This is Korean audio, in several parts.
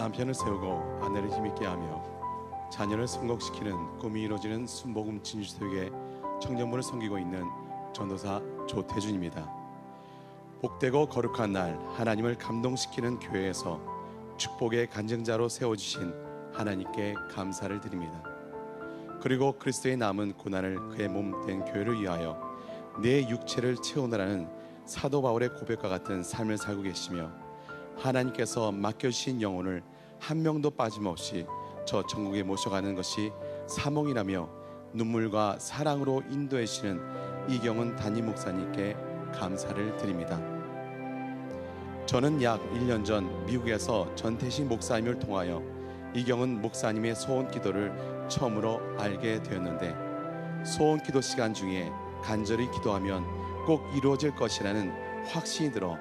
남편을 세우고 아내를 힘있게 하며 자녀를 승복시키는 꿈이 이루어지는 순복음 진주교회 청년부를 섬기고 있는 전도사 조태준입니다. 복되고 거룩한 날, 하나님을 감동시키는 교회에서 축복의 간증자로 세워주신 하나님께 감사를 드립니다. 그리고 그리스도의 남은 고난을 그의 몸 된 교회를 위하여 내 육체를 채우느라는 사도 바울의 고백과 같은 삶을 살고 계시며, 하나님께서 맡겨주신 영혼을 한 명도 빠짐없이 저 천국에 모셔가는 것이 사몽이라며 눈물과 사랑으로 인도해 주시는 이경은 담임 목사님께 감사를 드립니다. 저는 약 1년 전 미국에서 전태식 목사님을 통하여 이경은 목사님의 소원 기도를 처음으로 알게 되었는데, 소원 기도 시간 중에 간절히 기도하면 꼭 이루어질 것이라는 확신이 들어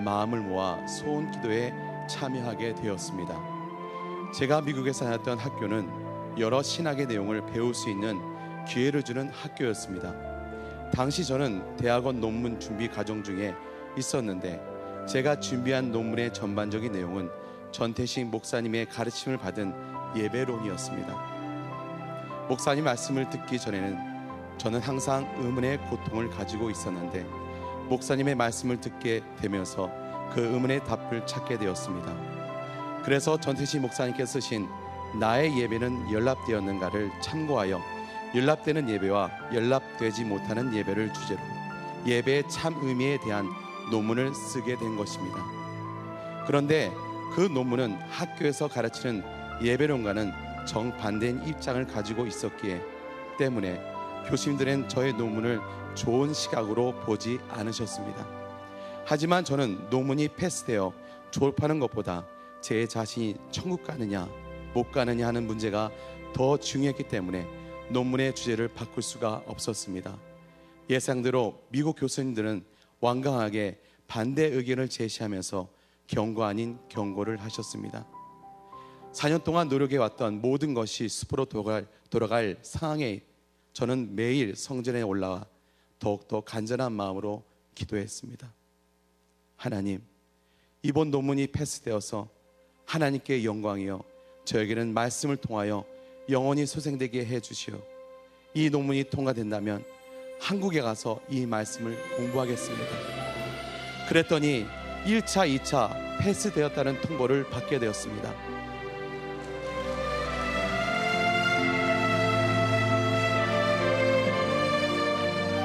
마음을 모아 소원 기도에 참여하게 되었습니다. 제가 미국에서 다녔던 학교는 여러 신학의 내용을 배울 수 있는 기회를 주는 학교였습니다. 당시 저는 대학원 논문 준비 과정 중에 있었는데, 제가 준비한 논문의 전반적인 내용은 전태식 목사님의 가르침을 받은 예배론이었습니다. 목사님 말씀을 듣기 전에는 저는 항상 의문의 고통을 가지고 있었는데, 목사님의 말씀을 듣게 되면서 그 의문의 답을 찾게 되었습니다. 그래서 전태식 목사님께서 쓰신 나의 예배는 연락되었는가를 참고하여 연락되는 예배와 연락되지 못하는 예배를 주제로 예배의 참 의미에 대한 논문을 쓰게 된 것입니다. 그런데 그 논문은 학교에서 가르치는 예배론과는 정반대인 입장을 가지고 있었기에 때문에 교수님들은 저의 논문을 좋은 시각으로 보지 않으셨습니다. 하지만 저는 논문이 패스되어 졸업하는 것보다 제 자신이 천국 가느냐 못 가느냐 하는 문제가 더 중요했기 때문에 논문의 주제를 바꿀 수가 없었습니다. 예상대로 미국 교수님들은 완강하게 반대 의견을 제시하면서 경고 아닌 경고를 하셨습니다. 4년 동안 노력해왔던 모든 것이 숲으로 돌아갈 상황에 저는 매일 성전에 올라와 더욱더 간절한 마음으로 기도했습니다. 하나님, 이번 논문이 패스되어서 하나님께 영광이요, 저에게는 말씀을 통하여 영원히 소생되게 해주시오. 이 논문이 통과된다면 한국에 가서 이 말씀을 공부하겠습니다. 그랬더니 1차, 2차 패스되었다는 통보를 받게 되었습니다.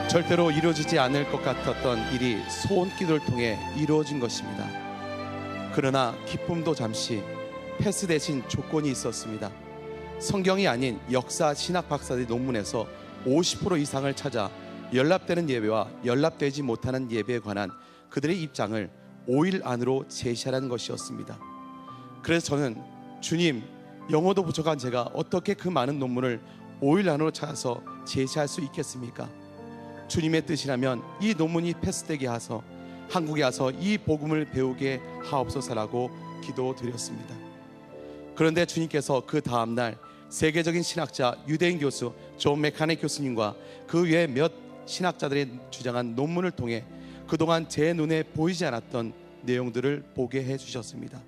절대로 이루어지지 않을 것 같았던 일이 소원 기도를 통해 이루어진 것입니다. 그러나 기쁨도 잠시 패스 대신 조건이 있었습니다. 성경이 아닌 역사 신학 박사들의 논문에서 50% 이상을 찾아 연락되는 예배와 연락되지 못하는 예배에 관한 그들의 입장을 5일 안으로 제시하라는 것이었습니다. 그래서 저는 주님, 영어도 부족한 제가 어떻게 그 많은 논문을 5일 안으로 찾아서 제시할 수 있겠습니까? 주님의 뜻이라면 이 논문이 패스되게 하소, 한국에 와서 이 복음을 배우게 하옵소서라고 기도드렸습니다. 그런데 주님께서 그 다음날 세계적인 신학자 유대인 교수 존 맥카네 교수님과 그 외 몇 신학자들이 주장한 논문을 통해 그동안 제 눈에 보이지 않았던 내용들을 보게 해주셨습니다.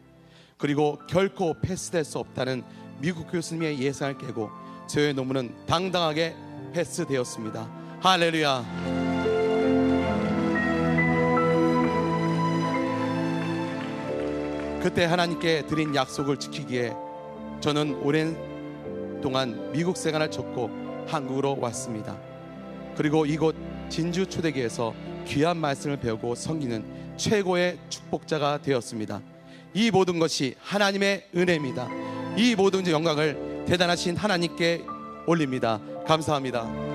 그리고 결코 패스될 수 없다는 미국 교수님의 예상을 깨고 저의 논문은 당당하게 패스되었습니다. 할렐루야. 그때 하나님께 드린 약속을 지키기에 저는 오랜 동안 미국 생활을 접고 한국으로 왔습니다. 그리고 이곳 진주 초대교회에서 귀한 말씀을 배우고 섬기는 최고의 축복자가 되었습니다. 이 모든 것이 하나님의 은혜입니다. 이 모든 영광을 대단하신 하나님께 올립니다. 감사합니다.